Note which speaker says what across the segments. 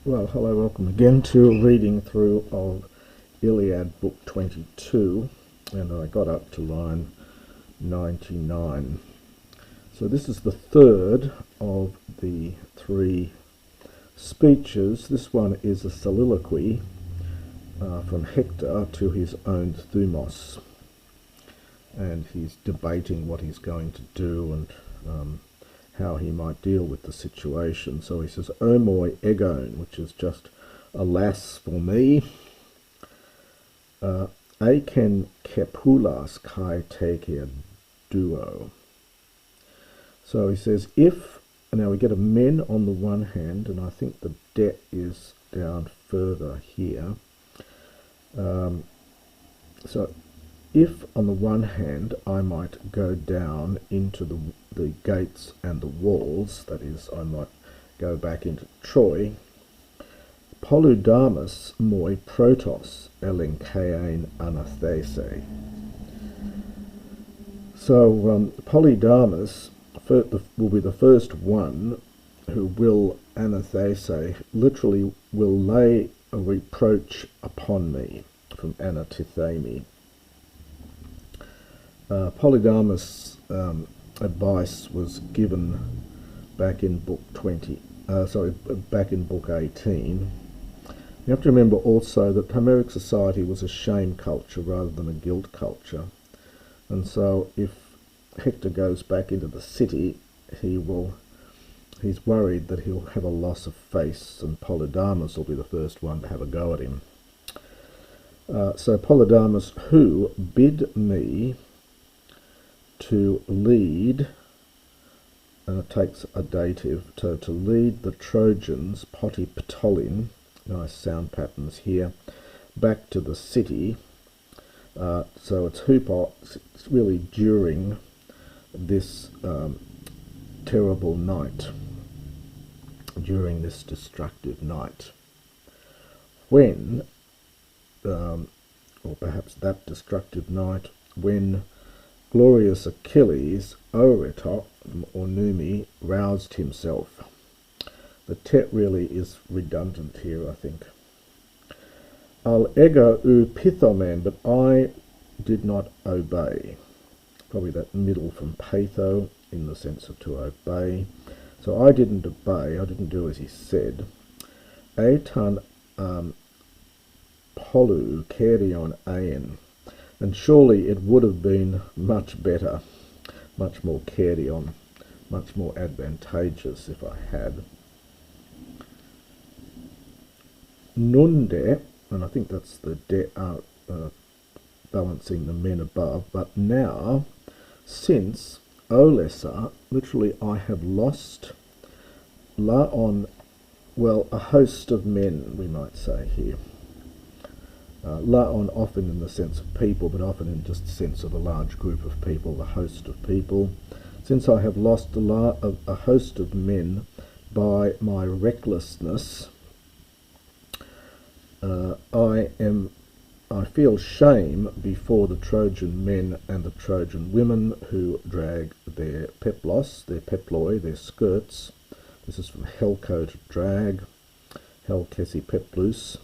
Speaker 1: Well, hello, welcome again to reading through of Iliad book 22, and I got up to line 99. So this is the third of the three speeches. This one is a soliloquy from Hector to his own Thumos, and he's debating what he's going to do and how he might deal with the situation. So he says, "O moi egon," which is just alas for me, "Aiken kepulas kai tekia duo." So he says, if, now we get a men on the one hand, and I think the det is down further here. So if on the one hand I might go down into the gates and the walls, that is, I might go back into Troy, Polydamas moi protos elenkein anathese. So Polydamas will be the first one who will anathese, literally will lay a reproach upon me, from anatithemi. Polydamas' advice was given back in book back in book 18. You have to remember also that Homeric society was a shame culture rather than a guilt culture, and so if Hector goes back into the city, he's worried that he'll have a loss of face, and Polydamas will be the first one to have a go at him. So Polydamas, who bid me to lead, and it takes a dative, to lead the Trojans, potiptolin, nice sound patterns here, back to the city. So it's it's really during this terrible night, during this destructive night, when, or perhaps that destructive night, when glorious Achilles, Oretok, or Numi, roused himself. The tet really is redundant here, I think. Al ego u pithomen, but I did not obey. Probably that middle from patho, in the sense of to obey. So I didn't obey, I didn't do as he said. Etan polu kerion aen. And surely it would have been much better, much more kerion, much more advantageous if I had. Nunde, and I think that's the de balancing the men above, but now, since olesa, literally I have lost, laon, well, a host of men, we might say here. Laon often in the sense of people, but often in just the sense of a large group of people, the host of people. Since I have lost a host of men by my recklessness, I feel shame before the Trojan men and the Trojan women who drag their peplos, their peploi, their skirts. This is from helco, to drag, helkesi peplus.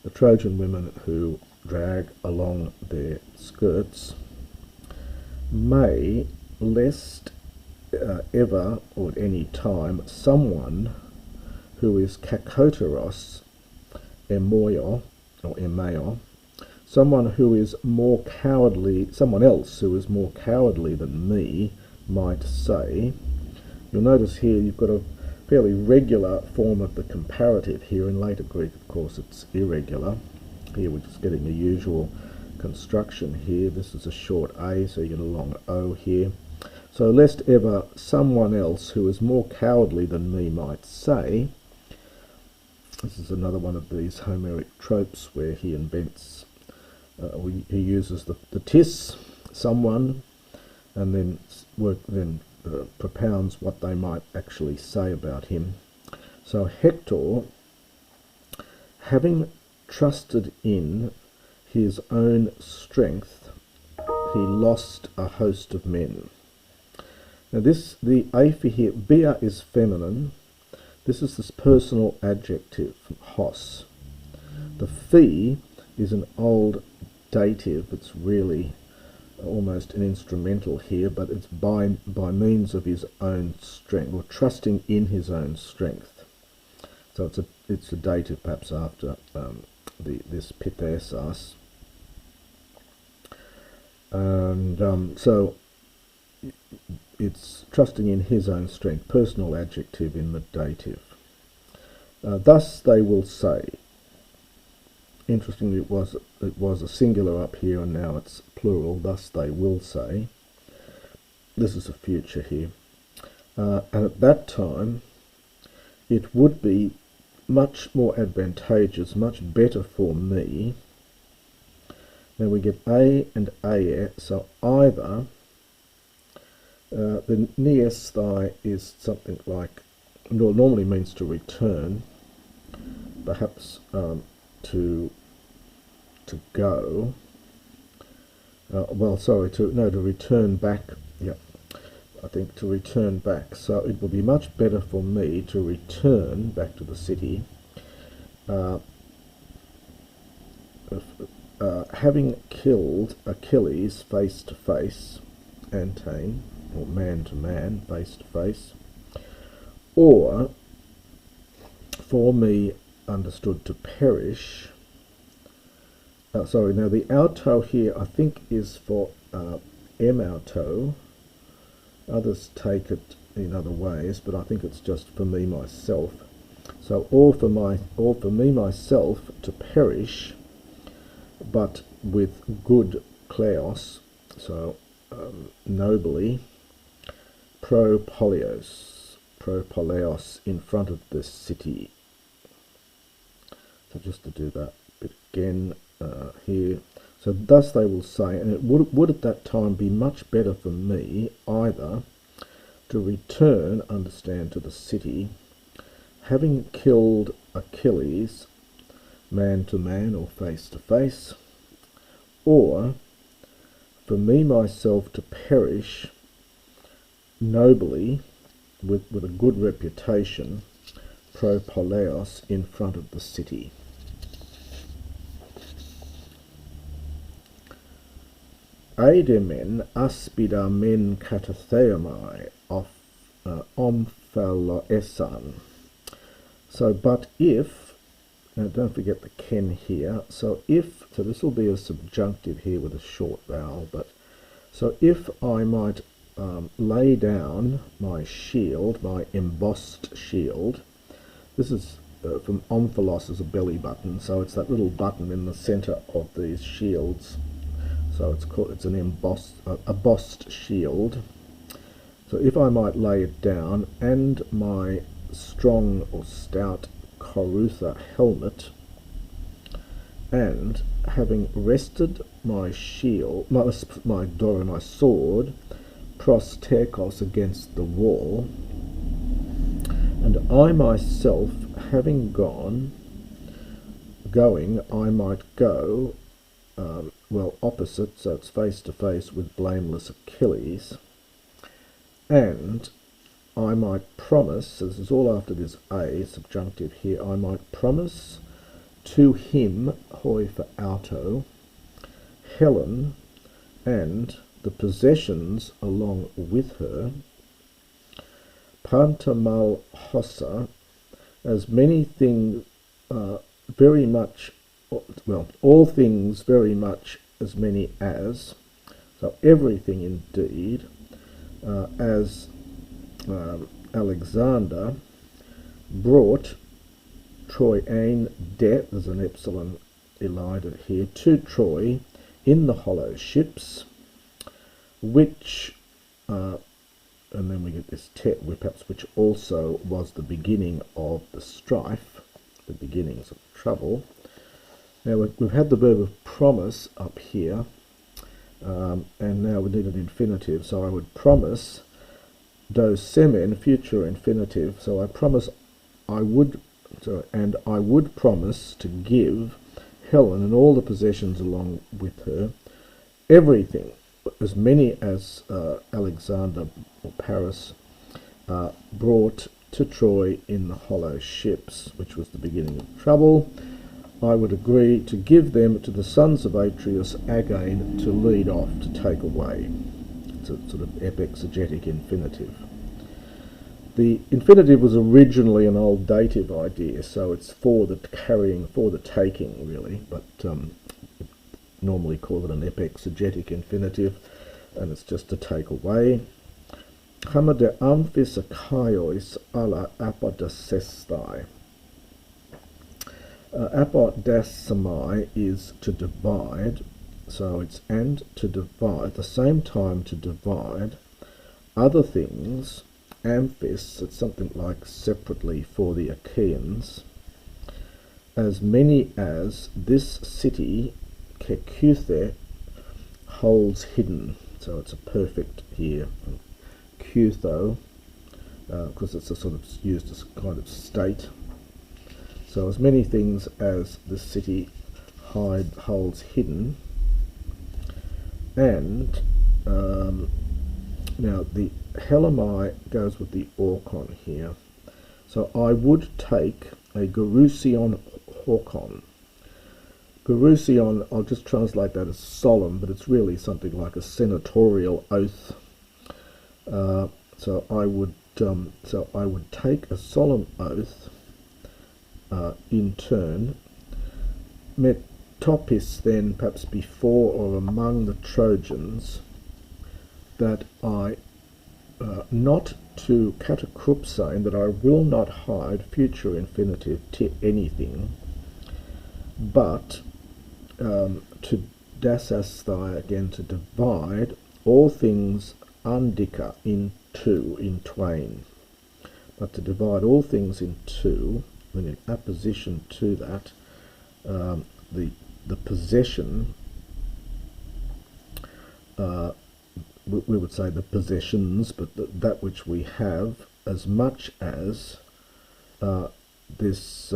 Speaker 1: The Trojan women who drag along their skirts, may, lest ever or at any time, someone who is kakoteros, emoio, or emeo, someone who is more cowardly, someone else who is more cowardly than me, might say. You'll notice here you've got a fairly regular form of the comparative here. In later Greek, of course, it's irregular. Here we're just getting the usual construction here. This is a short A, so you get a long O here. So lest ever someone else who is more cowardly than me might say. This is another one of these Homeric tropes where he invents, he uses the tis, someone, and then propounds what they might actually say about him. So Hector, having trusted in his own strength, he lost a host of men. Now the aphy here, bia is feminine, This is this personal adjective, hos. The fee is an old dative. It's really almost an instrumental here, but it's by means of his own strength, or trusting in his own strength. So it's a dative perhaps after this pithesas. And so it's trusting in his own strength, personal adjective in the dative. Thus they will say. Interestingly, it was a singular up here, and now it's plural. Thus they will say. This is a future here, and at that time, it would be much more advantageous, much better for me. Now we get a and ae, so either the niesthai is something like, normally means to return, perhaps to go. To return back. Yeah, I think to return back. So it will be much better for me to return back to the city, having killed Achilles face to face, antane, or man to man, face to face, or for me understood to perish. Now the auto here I think is for auto. Others take it in other ways, but I think it's just for me myself. So or for me myself to perish, but with good kleos, so nobly, pro poleos in front of the city. So just to do that bit again here. So thus they will say, and it would at that time be much better for me either to return, understand, to the city, having killed Achilles man to man or face to face, or for me myself to perish nobly with a good reputation, pro poleos, in front of the city. Eidemen aspida men katatheomai of omphaloesan. So, but if, now don't forget the ken here, so this will be a subjunctive here with a short vowel, but so if I might lay down my shield, my embossed shield, this is from omphalos as a belly button, so it's that little button in the centre of these shields. So it's an embossed shield. So if I might lay it down, and my strong or stout korutha helmet, and having rested my shield, my sword, prostekos, against the wall, and I myself having going, I might go, opposite, so it's face to face with blameless Achilles, and I might promise, so this is all after this a subjunctive here, I might promise to him, hoi for auto, Helen, and the possessions along with her, pantamal hossa, as many things very much, all things very much as many as, so everything indeed, as Alexander brought Troian debt, there's an epsilon elided here, to Troy in the hollow ships, which, and then we get this tet, which also was the beginning of the strife, the beginnings of trouble. Now we've had the verb of promise up here, and now we need an infinitive, so I would promise, do semen, future infinitive, so I promise I would promise to give Helen and all the possessions along with her, everything, as many as Alexander or Paris brought to Troy in the hollow ships, which was the beginning of trouble, I would agree to give them to the sons of Atreus again to lead off, to take away. It's a sort of epexegetic infinitive. The infinitive was originally an old dative idea, so it's for the carrying, for the taking, really, but normally call it an epexegetic infinitive, and it's just to take away. Chama de amphis akaios ala apodasestai. Apodasamai is to divide, so it's and to divide, at the same time to divide other things. Amphis, it's something like separately for the Achaeans, as many as this city, Kekuthe, holds hidden. So it's a perfect here, Kutho, because it's a sort of used as a kind of state. So as many things as the city holds hidden, and now the Helamai goes with the orchon here. So I would take a Gerusion horkon. Gerusion, I'll just translate that as solemn, but it's really something like a senatorial oath. So I would take a solemn oath in turn. Metopis, then, perhaps before or among the Trojans, that I not to katakrupsein, that I will not hide future infinitive to anything, but to dasasthai, again to divide all things andika in two, in twain, but to divide all things in two, and in opposition to that, the possession, we would say the possessions, but that which we have, as much as this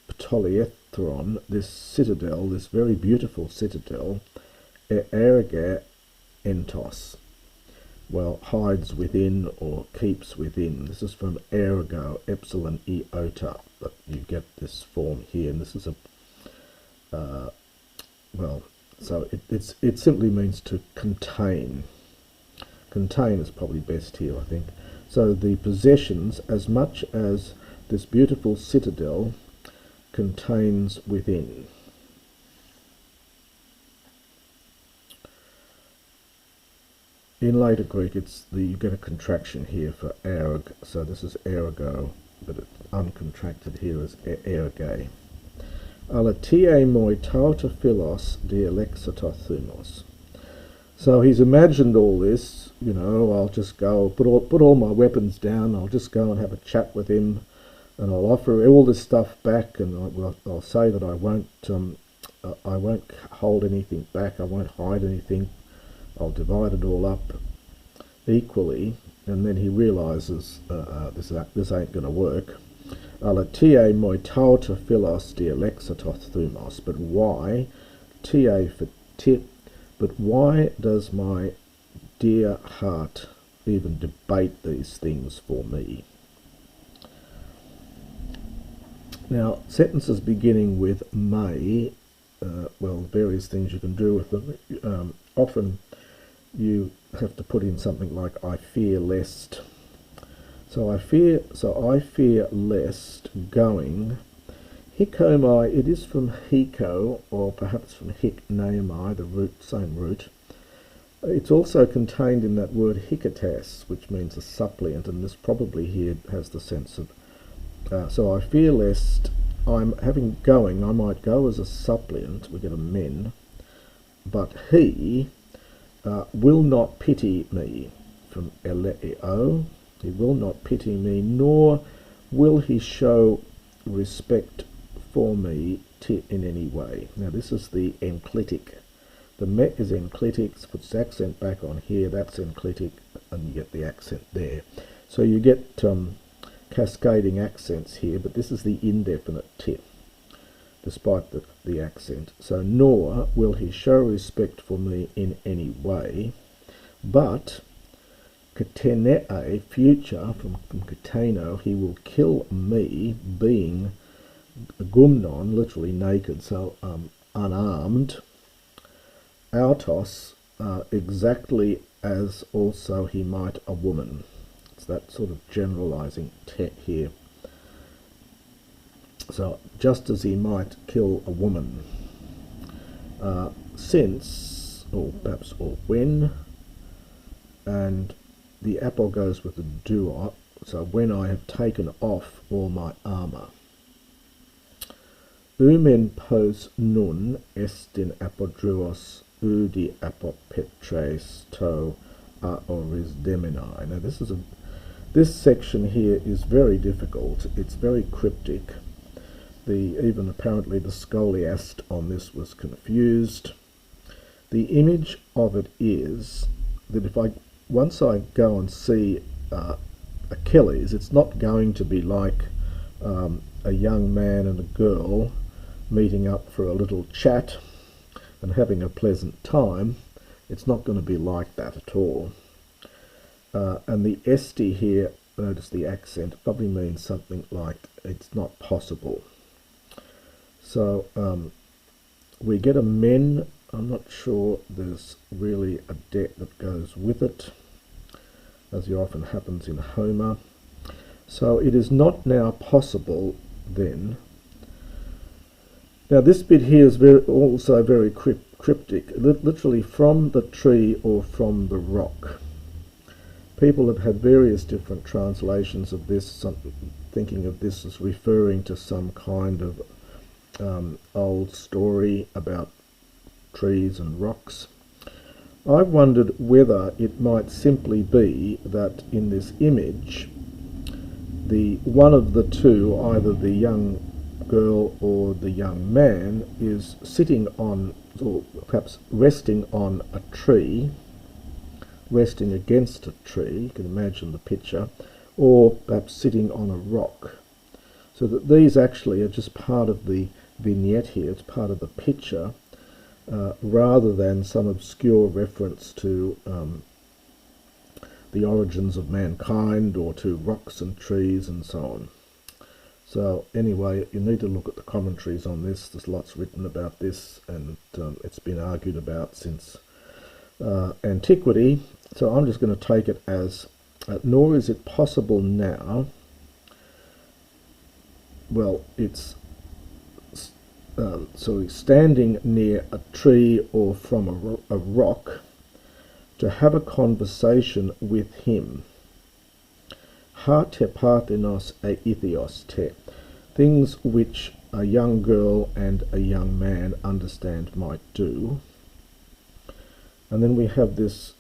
Speaker 1: Ptolethron, this citadel, this very beautiful citadel, erga entos, well, hides within or keeps within. This is from ergo, epsilon iota, but you get this form here, and this is a, well, so it simply means to contain. Contain is probably best here, I think. So the possessions, as much as this beautiful citadel contains within. In later Greek, you get a contraction here for erg, so this is ergo, but it's uncontracted here as erge. Alatie moi tauta philos dialexotothumos. So he's imagined all this, you know, I'll just go, put all my weapons down, I'll just go and have a chat with him, and I'll offer all this stuff back, and I'll say that I won't hold anything back, I won't hide anything, I'll divide it all up equally, and then he realises this ain't going to work. Alatie moi tauta philos dialexotos thumos. But why? Ta for tit. But why does my dear heart even debate these things for me? Now, sentences beginning with may, well, various things you can do with them. Often you have to put in something like I fear lest. So I fear lest going. Hikomai, it is from hiko, or perhaps from hiknaimai, the same root. It's also contained in that word hikatas, which means a suppliant, and this probably here has the sense of, so I fear lest I'm having going, I might go as a suppliant, we get a men, but he will not pity me, from eleo, he will not pity me, nor will he show respect for me in any way. Now this is the enclitic. The met is enclitic, puts the accent back on here, that's enclitic, and you get the accent there. So you get cascading accents here, but this is the indefinite tip, despite the accent. So nor will he show respect for me in any way, but Katenee, future, from kateno, he will kill me, being gumnon, literally naked, so unarmed. Autos, exactly as also he might a woman. It's that sort of generalizing here. So just as he might kill a woman, since, or perhaps, or when, and the apple goes with the duo, so when I have taken off all my armour. Umen pos nun estin apodruos udi apopetres to aoris demenai. Now this section here is very difficult. It's very cryptic. Even apparently the scholiast on this was confused. The image of it is that once I go and see Achilles, it's not going to be like a young man and a girl meeting up for a little chat and having a pleasant time. It's not going to be like that at all. And the esti here, notice the accent, probably means something like it's not possible. So we get a men. I'm not sure there's really a det that goes with it, as often happens in Homer. So it is not now possible then. Now this bit here is also very cryptic, literally from the tree or from the rock. People have had various different translations of this, thinking of this as referring to some kind of old story about trees and rocks. I wondered whether it might simply be that in this image, the one of the two, either the young girl or the young man, is sitting on, or perhaps resting on a tree, resting against a tree, you can imagine the picture, or perhaps sitting on a rock. So that these actually are just part of the vignette here, it's part of the picture, rather than some obscure reference to the origins of mankind or to rocks and trees and so on. So anyway, you need to look at the commentaries on this. There's lots written about this, and it's been argued about since antiquity. So I'm just going to take it as, nor is it possible now. Well, it's standing near a tree or from a rock to have a conversation with him. Ha te parthenos e ithios te, things which a young girl and a young man understand might do. And then we have this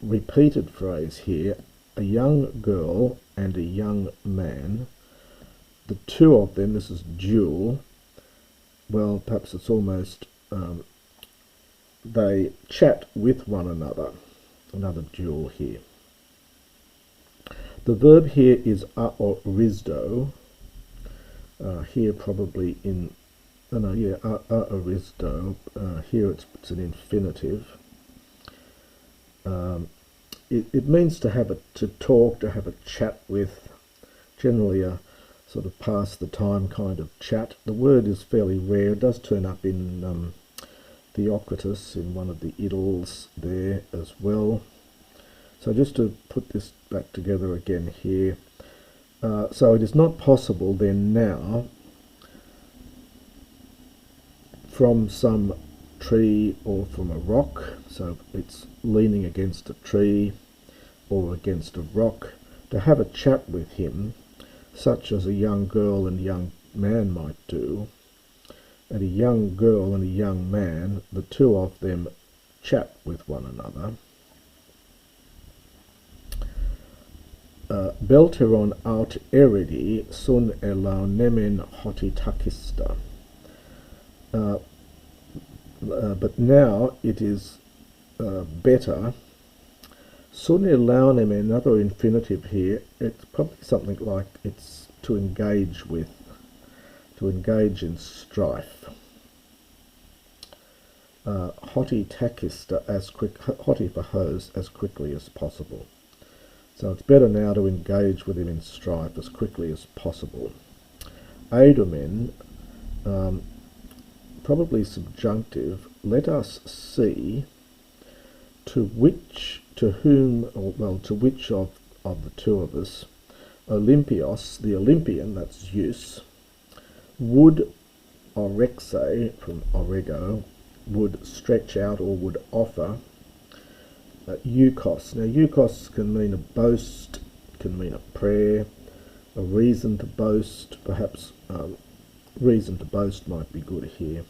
Speaker 1: repeated phrase here, a young girl and a young man. The two of them, this is dual, well, perhaps it's almost, they chat with one another dual here. The verb here is aoristo, here probably in, aoristo, here it's an infinitive. It means to talk, to have a chat with, generally a sort of pass the time kind of chat. The word is fairly rare. It does turn up in Theocritus, in one of the Idylls there as well. So just to put this back together again here. So it is not possible then now, from some tree or from a rock, so it's leaning against a tree or against a rock, to have a chat with him, such as a young girl and young man might do. And a young girl and a young man, the two of them chat with one another. Belteron aut eridi sun elaunemen hotitakista. But now it is better. Sun elaunemen, another infinitive here, it's probably something like it's to engage with, to engage in strife. hoti tachista hoti for hose as quickly as possible. So it's better now to engage with him in strife as quickly as possible. Eidomen, probably subjunctive. Let us see to which of the two of us, Olympios, the Olympian, that's Zeus, would orexe, from orego, would stretch out or would offer eukos. Now, eukos can mean a boast, can mean a prayer, a reason to boast. Perhaps reason to boast might be good here.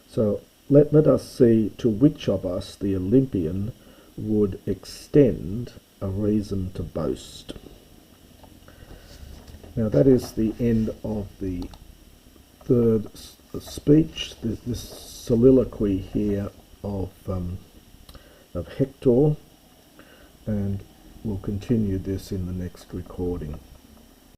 Speaker 1: So let us see to which of us the Olympian would extend a reason to boast. Now that is the end of the third speech, this soliloquy here of Hektor, and we'll continue this in the next recording.